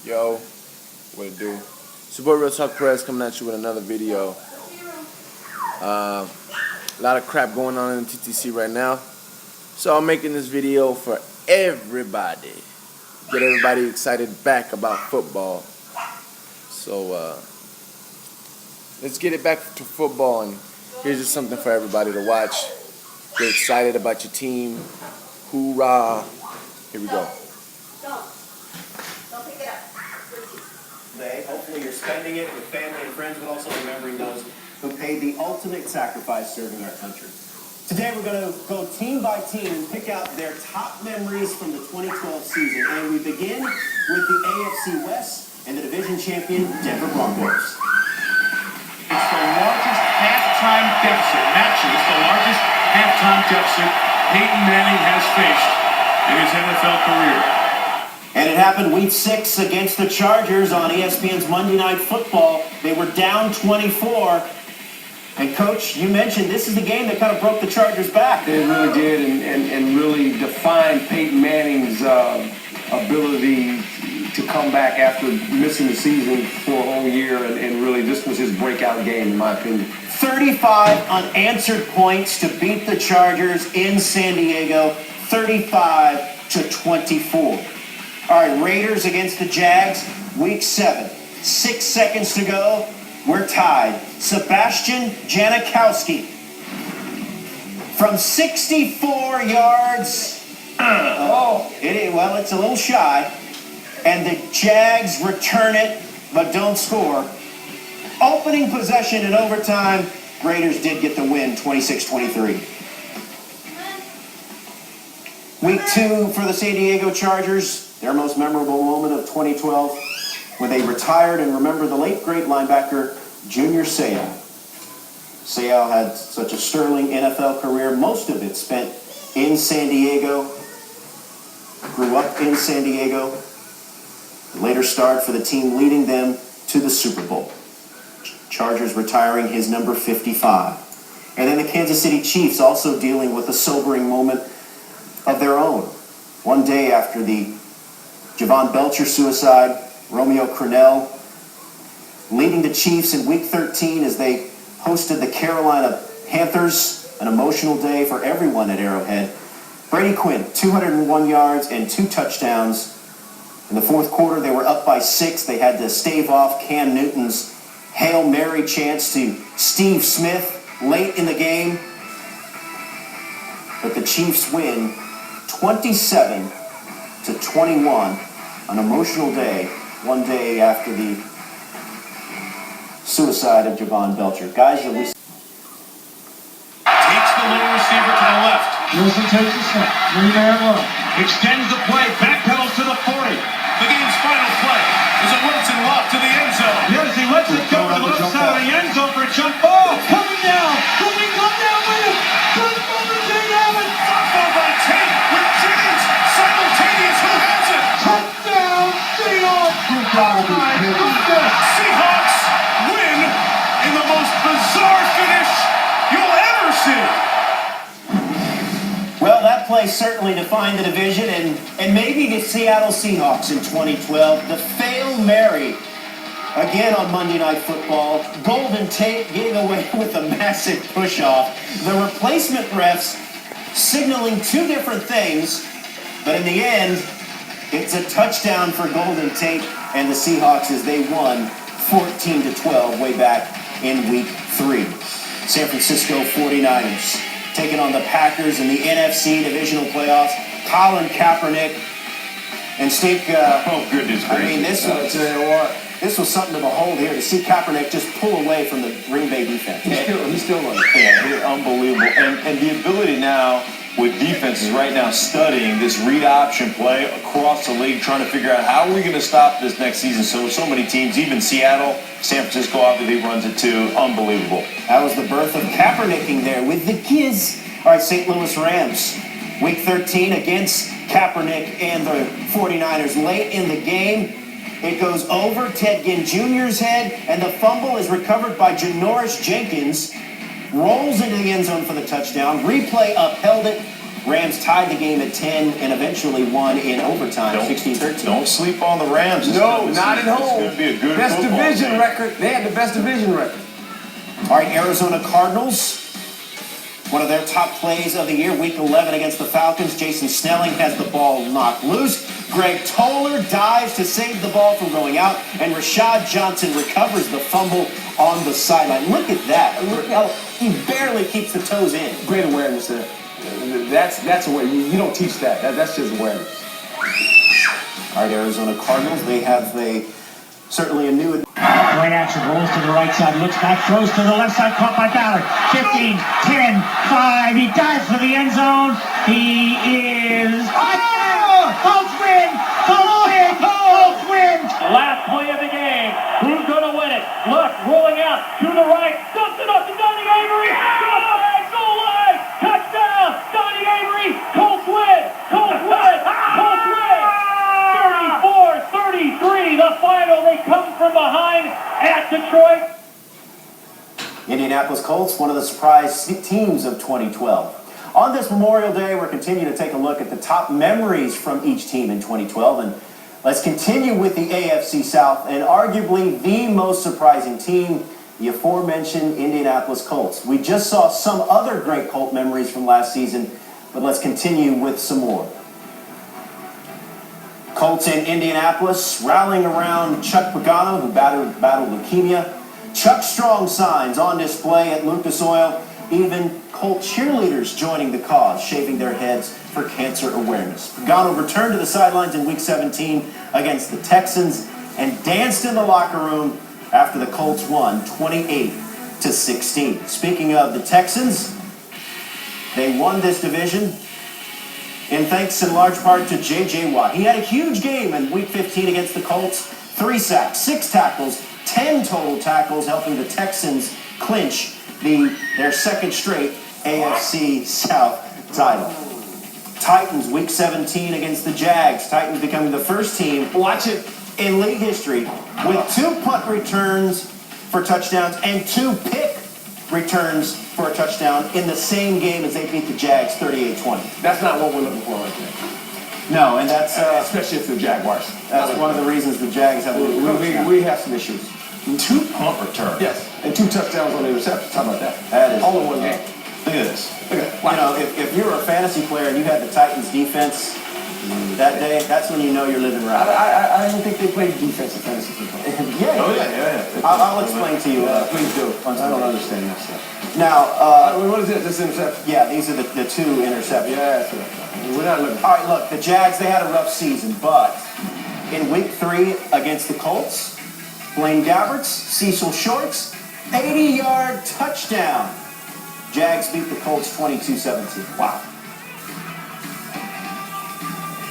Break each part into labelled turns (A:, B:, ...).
A: Yo, what it do? It's your boy RealTalkPerez coming at you with another video. A lot of crap going on in the t.t.c right now. So I'm making this video for everybody. Get everybody excited back about football. So let's get it back to football, and here's just something for everybody to watch. Get excited about your team. Hoorah. Here we go.
B: Don't pick it up.
C: Hopefully you're spending it with family and friends, but also remembering those who paid the ultimate sacrifice serving our country. Today we're going to go team by team and pick out their top memories from the 2012 season. And we begin with the AFC West and the division champion Denver Broncos.
D: It's the largest halftime deficit, actually, it's the largest halftime deficit Peyton Manning has faced in his NFL career.
C: And it happened week 6 against the Chargers on ESPN's Monday Night Football. They were down 24. And Coach, you mentioned this is the game that kind of broke the Chargers back.
E: It really did, and really defined Peyton Manning's ability to come back after missing the season for a whole year, and really this was his breakout game, in my opinion.
C: 35 unanswered points to beat the Chargers in San Diego, 35-24. All right, Raiders against the Jags, week 7. 6 seconds to go. We're tied. Sebastian Janikowski from 64 yards. It's a little shy. And the Jags return it, but don't score. Opening possession in overtime. Raiders did get the win, 26-23. Week 2 for the San Diego Chargers. Their most memorable moment of 2012 when they retired and remember the late great linebacker Junior Seau. Seau had such a sterling NFL career, most of it spent in San Diego. Grew up in San Diego. Later starred for the team leading them to the Super Bowl. Chargers retiring his number 55. And then the Kansas City Chiefs also dealing with a sobering moment of their own. One day after the Javon Belcher suicide, Romeo Crennel leading the Chiefs in Week 13 as they hosted the Carolina Panthers, an emotional day for everyone at Arrowhead. Brady Quinn, 201 yards and 2 touchdowns. In the fourth quarter, they were up by 6. They had to stave off Cam Newton's Hail Mary chance to Steve Smith late in the game. But the Chiefs win 27-21, an emotional day, one day after the suicide of Javon Belcher. Guys, that we...
D: Takes the little receiver to the left.
F: Wilson takes a snap. 3-man run.
D: Extends the play, backpedals to the 40. The game's final play is a Wilson walk to the end zone.
F: Yes, he lets it go to the left side of the end zone for a jump ball. Coming down. Will he come down with it? Does Golden Tate have it?
D: Foul by Tate with Jennings. Simultaneous. Who has it?
F: Touchdown, Seahawks. You gotta be kidding me.
D: Seahawks win in the most bizarre finish you'll ever see.
C: Well, that play certainly defined the division and maybe the Seattle Seahawks in 2012. The Fail Mary, again on Monday Night Football. Golden Tate getting away with a massive push-off. The replacement refs signaling 2 different things, but in the end, it's a touchdown for Golden Tate and the Seahawks as they won 14-12 way back in Week 3. San Francisco 49ers taking on the Packers in the NFC divisional playoffs. Colin Kaepernick and Steve.
D: Oh, goodness gracious.
C: I mean, this was something to behold here, to see Kaepernick just pull away from the Green Bay defense.
E: He's still running.
G: Yeah, unbelievable. And the ability now with defenses right now studying this read option play across the league, trying to figure out how are we going to stop this next season. So many teams, even Seattle, San Francisco obviously runs it too. Unbelievable.
C: That was the birth of Kaepernicking there with the kids. All right, St. Louis Rams, Week 13 against Kaepernick and the 49ers late in the game. It goes over Ted Ginn Jr.'s head, and the fumble is recovered by Janoris Jenkins. Rolls into the end zone for the touchdown. Replay upheld it. Rams tied the game at 10 and eventually won in overtime, 16-13.
G: Don't sleep on the Rams.
E: No, not at home.
G: It's going to be a good
E: best
G: football
E: division
G: game.
E: record. They had the best division record.
C: All right, Arizona Cardinals. One of their top plays of the year, Week 11 against the Falcons. Jason Snelling has the ball knocked loose. Greg Toller dives to save the ball from going out, and Rashad Johnson recovers the fumble on the sideline. Look at that. Look how he barely keeps the toes in.
E: Great awareness there. That's where you don't teach that. That's just awareness.
C: All right, Arizona Cardinals, they have certainly a new...
F: Great action, rolls to the right side, looks back, throws to the left side, caught by Ballard. 15, 10, 5, he dives for the end zone. He is... Colts win! Colts win! Colts win!
H: Last play of the game. Who's going to win it? Look, rolling out to the right. Dumps it up to Donnie Avery. Goal line. Touchdown. Donnie Avery. Colts win. Colts win. Colts win. 34-33. The final. They come from behind at Detroit.
C: Indianapolis Colts, one of the surprise teams of 2012. On this Memorial Day, we're continuing to take a look at the top memories from each team in 2012. And let's continue with the AFC South and arguably the most surprising team, the aforementioned Indianapolis Colts. We just saw some other great Colt memories from last season, but let's continue with some more. Colts in Indianapolis rallying around Chuck Pagano, who battled leukemia. Chuck's strong signs on display at Lucas Oil. Even Colt cheerleaders joining the cause, shaving their heads for cancer awareness. Pagano returned to the sidelines in Week 17 against the Texans and danced in the locker room after the Colts won 28-16. Speaking of the Texans, they won this division in thanks in large part to J.J. Watt. He had a huge game in Week 15 against the Colts. 3 sacks, 6 tackles, 10 total tackles, helping the Texans clinch their second straight AFC South title. Titans, Week 17 against the Jags. Titans becoming the first team, watch it, in league history with 2 punt returns for touchdowns and 2 pick returns for a touchdown in the same game as they beat the Jags 38-20.
E: That's not what we're looking for right there.
C: No, and that's...
E: especially if the Jaguars.
C: That's one of the reasons the Jags have a little coach
E: we have some issues.
G: 2 punt returns.
E: Yes, and 2 touchdowns on the interceptions. How about that?
C: That is...
E: All in one game.
G: Look at this.
E: Look at that.
C: You know, if you're a fantasy player and you had the Titans defense that day, that's when you know you're living right.
E: I don't think they played defensive fantasy football.
C: Yeah. I'll explain to you.
E: Please do. I don't understand that stuff.
C: Now,
E: what is it? This interception?
C: yeah, these are the 2 interceptions.
E: Yeah, that's right. We're not looking.
C: All right, look, the Jags, they had a rough season, but in Week 3 against the Colts, Blaine Gabbert's, Cecil Shorts, 80-yard touchdown. Jags beat the Colts 22-17. Wow.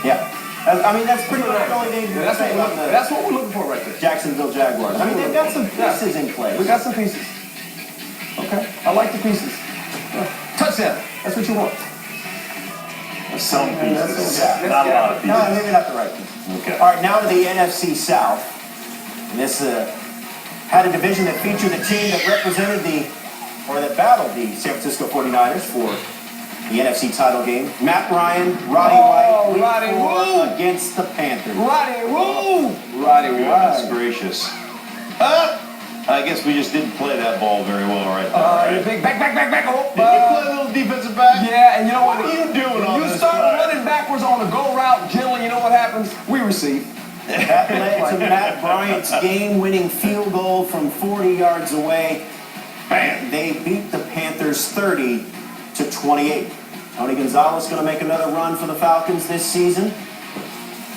C: Yeah. I mean, that's pretty much the only thing you can say about the
E: That's what we're looking for right there.
C: Jacksonville Jaguars. I mean, they've got some pieces in place.
E: We got some pieces. Okay, I like the pieces. Touchdown. That's what you want.
G: Some pieces.
C: Yeah.
G: Not a lot of pieces.
C: No, maybe not the right pieces.
G: Okay.
C: All right, now to the NFC South. And this had a division that featured a team that represented that battled the San Francisco 49ers for the NFC title game. Matt Ryan, Roddy White, Week
E: Roddy
C: 4
E: Woo!
C: against the Panthers.
E: Roddy Woo! Roddy
G: Goodness
E: Woo!
G: gracious. I guess we just didn't play that ball very well right there. Right?
E: Big back. Oh,
G: Did you play a little defensive back?
E: yeah, and you know what?
G: What are you doing on
E: You
G: this
E: start
G: side?
E: running backwards on the go route, generally, you know what happens? We receive.
C: That led to Matt Bryant's game-winning field goal from 40 yards away.
G: Bam.
C: They beat the Panthers 30-28. Tony Gonzalez going to make another run for the Falcons this season.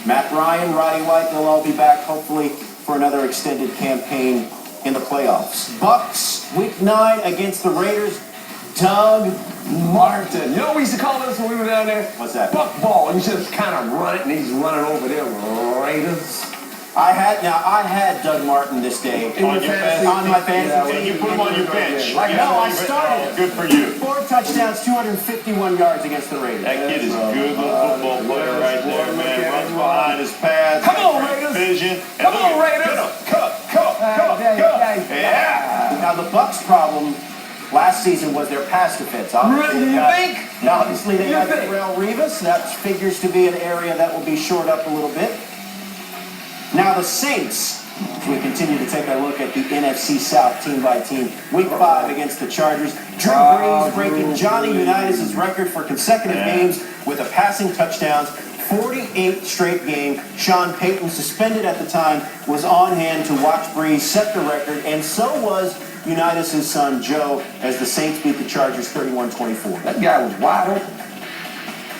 C: Matt Ryan, Roddy White, they'll all be back hopefully for another extended campaign in the playoffs. Bucks, Week 9 against the Raiders. Doug Martin.
E: You know what we used to call this when we were down there?
C: What's that?
E: Buck ball. And you just kind of run it, and he's running over there. Raiders.
C: I had Doug Martin this day
G: On your fantasy
C: on my fantasy
G: And
C: team.
G: you put him on your bench.
E: Like,
C: No, I started.
G: Good for you.
C: 4 touchdowns, 251 yards against the Raiders.
G: That kid is a good little football player right there, man. Runs behind his pads.
E: Come on, Raiders.
G: Vision.
E: Come on, Raiders.
G: Come.
C: Yeah. Now the Bucks' problem last season was their pass defense. Obviously, they got Darrelle Revis. That figures to be an area that will be shored up a little bit. Now the Saints, as we continue to take a look at the NFC South team by team. Week 5 against the Chargers. Drew Brees breaking Johnny Unitas' record for consecutive games with a passing touchdowns. 48 straight game. Sean Payton, suspended at the time, was on hand to watch Brees set the record, and so was Unitas' son Joe as the Saints beat the Chargers 31-24.
E: That guy was wide open.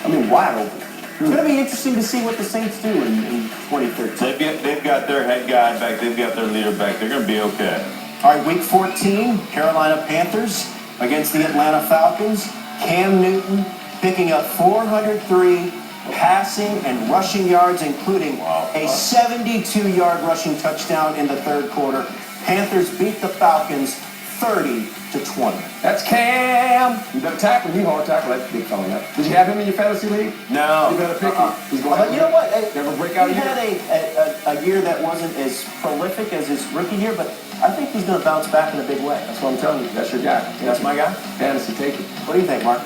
E: I mean, wide open.
C: It's going to be interesting to see what the Saints do in 2013.
G: They've got their head guy back. They've got their leader back. They're going to be okay.
C: All right, Week 14, Carolina Panthers against the Atlanta Falcons. Cam Newton picking up 403 passing and rushing yards, including a 72-yard rushing touchdown in the third quarter. Panthers beat the Falcons 30-20.
E: That's Cam. You better tackle him. He hard tackle that big fella. Now. Did you have him in your fantasy league?
C: No.
E: You better pick him. He's going
C: But you know what?
E: Never break out
C: He
E: year.
C: had a year that wasn't as prolific as his rookie year, but I think he's going to bounce back in a big way.
E: That's what I'm telling you. That's your guy.
C: That's my guy?
E: Fantasy, take it.
C: What do you think, Mark?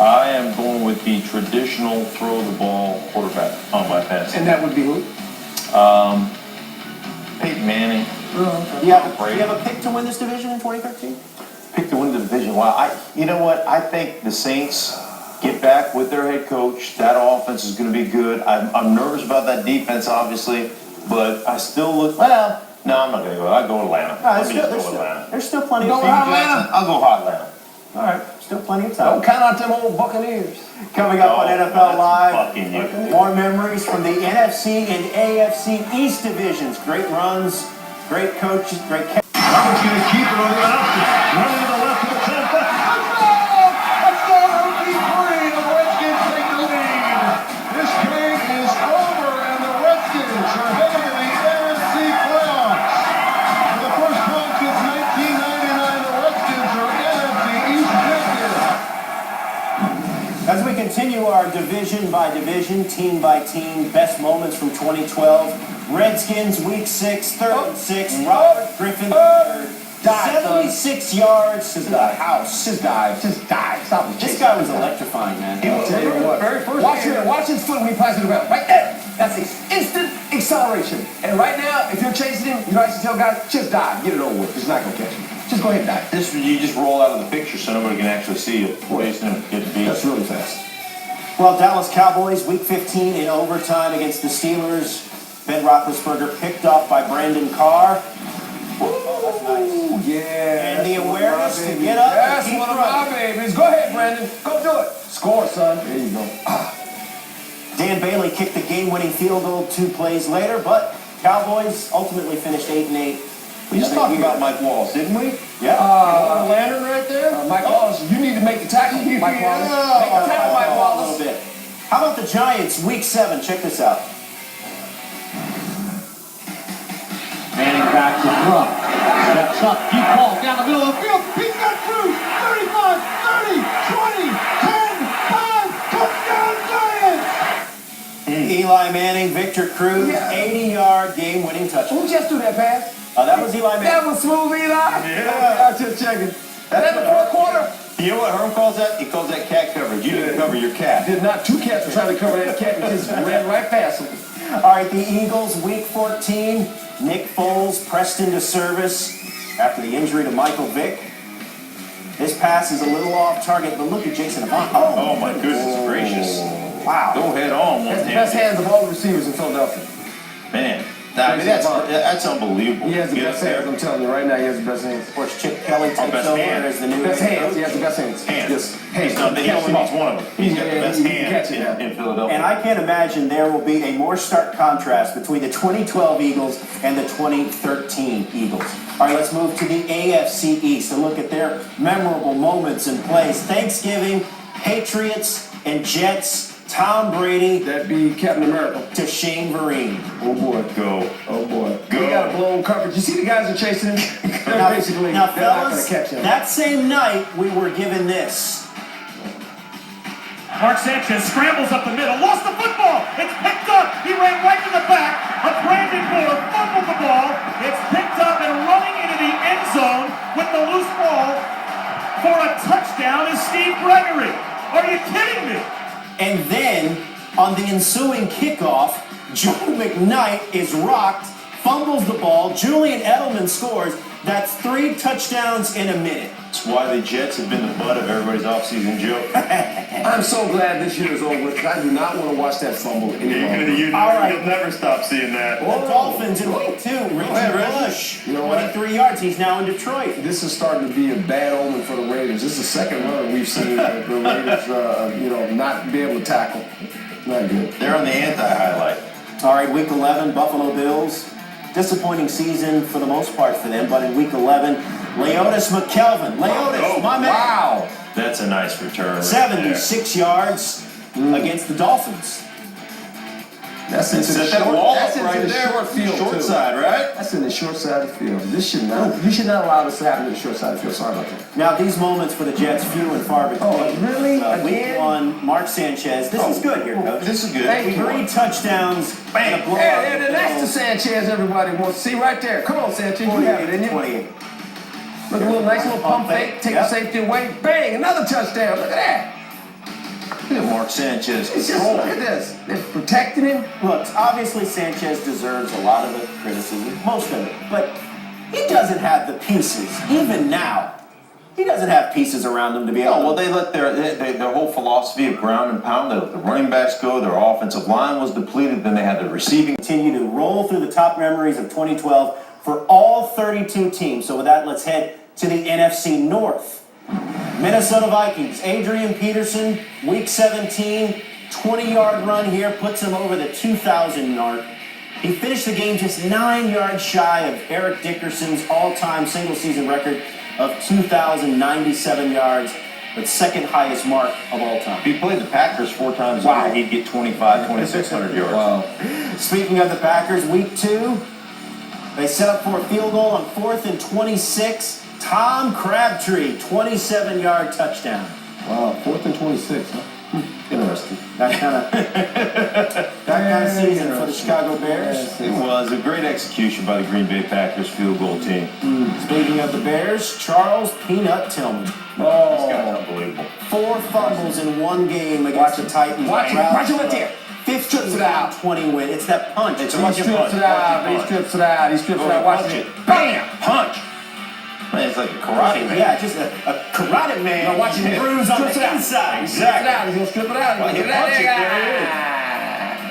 G: I am going with the traditional throw the ball quarterback on my fantasy.
E: And that would be who?
G: Peyton Manning.
C: Do you have a pick to win this division in 2013?
G: Pick to win the division. Wow, you know what? I think the Saints get back with their head coach. That offense is going to be good. I'm nervous about that defense, obviously, but I still look. Well, no, I'm not going to go. I'll go Atlanta.
C: There's still plenty of
E: Hot
C: time.
E: Atlanta?
G: I'll go hot Atlanta.
C: All right, still plenty of time.
E: Don't count out them old Buccaneers.
C: Coming up on NFL Live,
G: Fucking you.
C: more memories from the NFC and AFC East divisions. Great runs, great coaches, great.
F: Roberts going to keep it on the option. Running to the left of the 10. Touchdown! Touchdown, RB3. The Redskins take the lead. This game is over, and the Redskins are headed to the NFC playoffs. For the first time since 1999, the Redskins are NFC East champions.
C: As we continue our division by division, team by team, best moments from 2012. Redskins, Week 6, 3rd and 6. Robert Griffin III, 76 yards to the house.
E: Just dive. Stop him.
C: This guy was electrifying, man.
E: I'll tell you what. Watch his foot when he passes it around. Right there. That's instant acceleration. And right now, if you're chasing him, you know I used to tell guys, just dive. Get it over with. It's not going to catch you. Just go ahead and dive.
G: You just roll out of the picture so nobody can actually see you. Chasing him, get beat.
E: That's really fast.
C: Well, Dallas Cowboys, Week 15 in overtime against the Steelers. Ben Roethlisberger picked off by Brandon Carr. That's nice.
E: Yeah.
C: And the awareness to get up and
E: That's
C: keep
E: one of
C: running.
E: my babies. Go ahead, Brandon. Go do it. Score, son. There you go.
C: Dan Bailey kicked the game-winning field goal 2 plays later, but Cowboys ultimately finished 8-8.
G: We just talked about Mike Wallace, didn't we?
C: Yeah.
G: The lantern right there?
E: Mike Wallace, you need to make the tackle. Mike Wallace. Make the tackle, Mike
C: A
E: Wallace.
C: little bit. How about the Giants, Week 7? Check this out.
F: Manning back to throw. Steps up, deep ball down the middle of the field. He's got through. 35, 30, 20, 10, 5. Touchdown Giants!
C: Eli Manning, Victor Cruz, 80-yard game-winning touchdown.
E: Who just threw that pass?
C: That was Eli Manning.
E: That was smooth, Eli. Yeah. I just checking. That's the fourth quarter.
G: You know what Herm calls that? He calls that cat coverage. You didn't cover your cat.
E: Did not. 2 cats were trying to cover that cat and just ran right past him.
C: All right, the Eagles, Week 14. Nick Foles pressed into service after the injury to Michael Vick. This pass is a little off target, but look at Jason Avant.
G: Oh my goodness gracious.
C: Wow.
G: Go head on.
E: That's the best hands of all the receivers in Philadelphia.
G: Man, that's unbelievable.
E: He has the
G: Get
E: best
G: up there.
E: hands. I'm telling you right now, he has the best hands.
C: Of course, Chip Kelly takes
G: best
C: over
G: hand.
C: as the new
E: Best
C: head
E: hands.
C: coach.
E: He has the best hands.
G: Hands.
E: Yes. Hands.
G: He only needs one of them. He's got the best
E: he can catch it
G: hand
E: now.
G: in Philadelphia.
C: And I can't imagine there will be a more stark contrast between the 2012 Eagles and the 2013 Eagles. All right, let's move to the AFC East and look at their memorable moments and plays. Thanksgiving, Patriots and Jets, Tom Brady
E: That'd be Captain America.
C: to Shane Vereen.
E: Oh boy.
G: Go.
E: Oh boy.
G: Go.
E: He got a blown coverage. You see the guys that are chasing him? They're
C: Now,
E: basically
C: now,
E: they're not
C: fellas,
E: going to catch him.
C: that same night we were given this.
H: Mark Sanchez scrambles up the middle, lost the football. It's picked up. He ran right to the back. A Brandon Moore fumbled the ball. It's picked up and running into the end zone with the loose ball
D: touchdown is Steve Gregory. Are you kidding me?
C: And then, on the ensuing kickoff, Joe McKnight is rocked, fumbles the ball, Julian Edelman scores. That's 3 touchdowns in a minute.
G: That's why the Jets have been the butt of everybody's offseason joke.
E: I'm so glad this year is over with. I do not want to watch that fumble anymore.
C: All right.
G: You'll never stop seeing that.
C: The Dolphins in week 2, Reggie Bush, 23 yards. He's now in Detroit.
E: This is starting to be a bad omen for the Raiders. This is the second run we've seen the Raiders, not be able to tackle. Not good.
G: They're on the anti-highlight.
C: All right, week 11, Buffalo Bills. Disappointing season for the most part for them, but in week 11, Leotis McKelvin. My man.
E: Wow.
G: That's a nice return. Right
C: 76 yards against the Dolphins.
E: That's into the
G: Set that
E: short,
G: wall
E: that's
G: up
E: into
G: right
E: the
G: there.
E: short field,
G: Short
E: too.
G: side, right?
E: That's in the short side of the field. This should not. You should not allow this to happen in the short side of the field. Sorry about that.
C: Now, these moments for the Jets, few and far between.
E: Oh, really?
C: Week
E: Again?
C: 1, Mark Sanchez. This is good here, Coach.
G: This is good.
E: Thank you.
C: 3 touchdowns.
G: Bam.
C: And a blowout.
E: Yeah, that's the Sanchez everybody wants to see right there. Come on, Sanchez. You have it, didn't you?
C: 28.
E: Look, a little nice little pump fake. Take the safety away. Bang, another touchdown. Look at that.
G: Look at Mark Sanchez.
E: It's just, look at this. They're protecting him.
C: Look, obviously Sanchez deserves a lot of the criticism, most of it, but he doesn't have the pieces, even now. He doesn't have pieces around him to be able to.
G: Well, they let their whole philosophy of ground and pound, they let the running backs go, their offensive line was depleted, then they had the receiving.
C: Continue to roll through the top memories of 2012 for all 32 teams. So with that, let's head to the NFC North. Minnesota Vikings, Adrian Peterson, week 17, 20-yard run here, puts him over the 2,000 mark. He finished the game just 9 yards shy of Eric Dickerson's all-time single-season record of 2,097 yards, but second highest mark of all time.
G: If he played the Packers 4 times a year, he'd get 2,600 yards.
E: Wow.
C: Speaking of the Packers, week 2, they set up for a field goal on 4th and 26. Tom Crabtree, 27-yard touchdown.
E: Wow, 4th and 26, huh? Interesting.
C: That kind of season for the Chicago Bears.
G: It was a great execution by the Green Bay Packers field goal team.
C: Speaking of the Bears, Charles Peanut Tillman.
G: This guy's unbelievable.
C: 4 fumbles in 1 game against the Titans.
E: Watch it right there.
C: 15-20 win. It's that punch.
G: It's
C: a
G: a
E: He strips it out. He strips it out. He strips it out. Watch it.
G: Bam! Punch! Man, it's like a karate man.
C: Yeah, just a karate man.
E: Now watch him
C: bruise on
E: strips it
C: the
E: out.
C: inside.
E: He's gonna strip it out.
G: Well,
E: Get
G: he
E: it out
G: punch it,
E: there.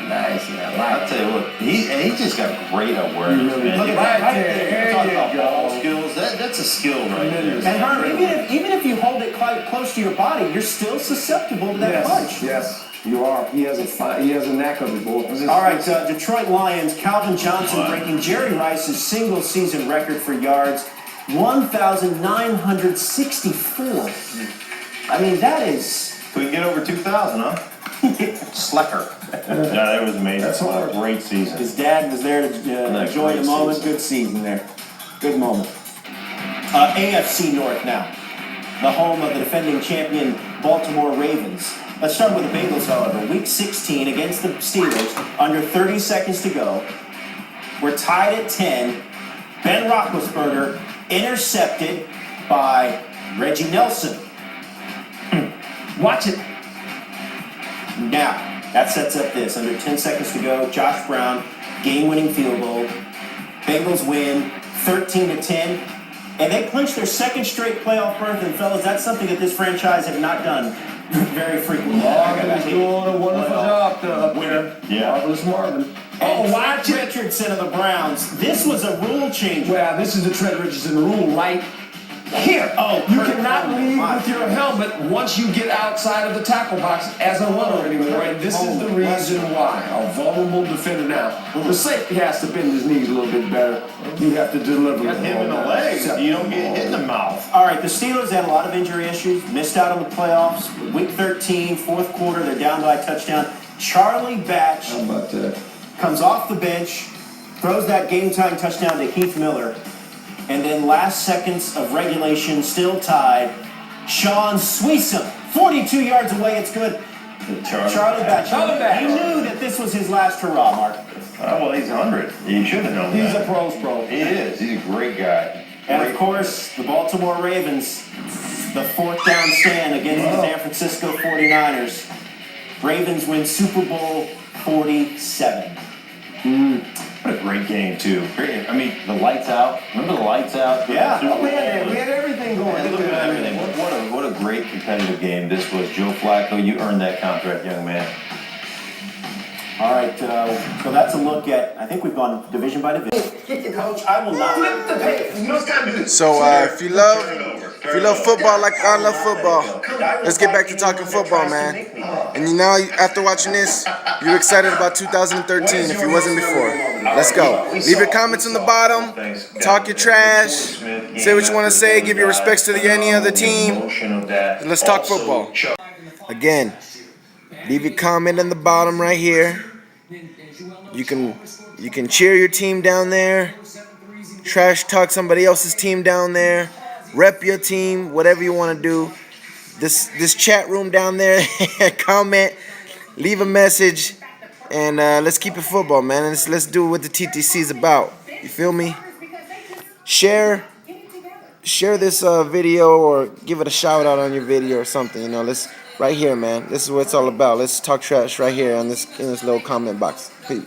E: Nice. I like
G: I'll tell you what, he just got great awareness, man.
C: Look at
E: Right
C: that
E: there.
C: there.
G: You're talking
E: There
G: about
E: you
G: ball
E: go.
G: skills. That's a skill right there.
C: And Herm, even if you hold it quite close to your body, you're still susceptible to that punch.
E: Yes, you are. He has a knack of it, boy.
C: All right, Detroit Lions, Calvin Johnson breaking Jerry Rice's single-season record for yards, 1,964. I mean, that is...
G: Couldn't get over 2,000, huh? Slacker. No, that was amazing.
E: That's hard.
G: Great season.
C: His dad was there to enjoy the moment.
G: season.
C: Good season there. Good moment. AFC North now. The home of the defending champion Baltimore Ravens. Let's start with the Bengals, however. Week 16 against the Steelers, under 30 seconds to go. We're tied at 10. Ben Roethlisberger intercepted by Reggie Nelson.
E: Watch it.
C: Now, that sets up this. Under 10 seconds to go, Josh Brown, game-winning field goal. Bengals win 13-10. And they clinched their second straight playoff berth. And, fellas, that's something that this franchise have not done very frequently.
E: Marvin's doing a wonderful job up there.
G: Yeah.
E: Marvelous Marvin.
C: Oh, watch Richardson of the Browns. This was a rule change.
E: Well, this is the Trent Richardson rule right here.
C: Oh,
E: you
C: Kurt
E: cannot
C: Coleman.
E: leave with your helmet once you get outside of the tackle box as a runner anymore. And this is the reason why. A vulnerable defender now. The safety has to bend his knees a little bit better. You have to deliver.
G: Got him in the legs. You don't get hit in the mouth.
C: All right, the Steelers had a lot of injury issues, missed out on the playoffs. Week 13, fourth quarter, they're down by a touchdown. Charlie Batch
E: How about that?
C: comes off the bench, throws that game-time touchdown to Heath Miller, and then last seconds of regulation, still tied. Sean Sweesom, 42 yards away, it's good. Charlie Batch. He knew that this was his last hurrah, Mark.
G: Well, he's 100. You should have known
E: He's
G: that.
E: a pro's pro.
G: He is. He's a great guy.
C: And of course, the Baltimore Ravens The fourth down stand against the San Francisco 49ers. Ravens win Super Bowl 47.
G: What a great game, too. Great. I mean, the lights out. Remember the lights out?
C: Yeah.
E: Oh, man, we had everything going.
G: Man, look at everything. What a great competitive game this was. Joe Flacco, you earned that contract, young man.
C: All right, so that's a look at, I think we've gone division by division. Coach, I will not.
E: Flip the page. You know what's time to do?
A: So if you love football like I love football, let's get back to talking football, man. And you know, after watching this, you're excited about 2013 if you wasn't before. Let's go. Leave your comments in the bottom. Talk your trash. Say what you want to say. Give your respects to any other team. And let's talk football. Again, leave your comment in the bottom right here. You can cheer your team down there. Trash talk somebody else's team down there. Rep your team, whatever you want to do. This chat room down there, comment, leave a message, and let's keep it football, man. And let's do what the t.t.c is about. You feel me? Share this video or give it a shout out on your video or something. You know, let's right here, man. This is what it's all about. Let's talk trash right here in this little comment box. Peace.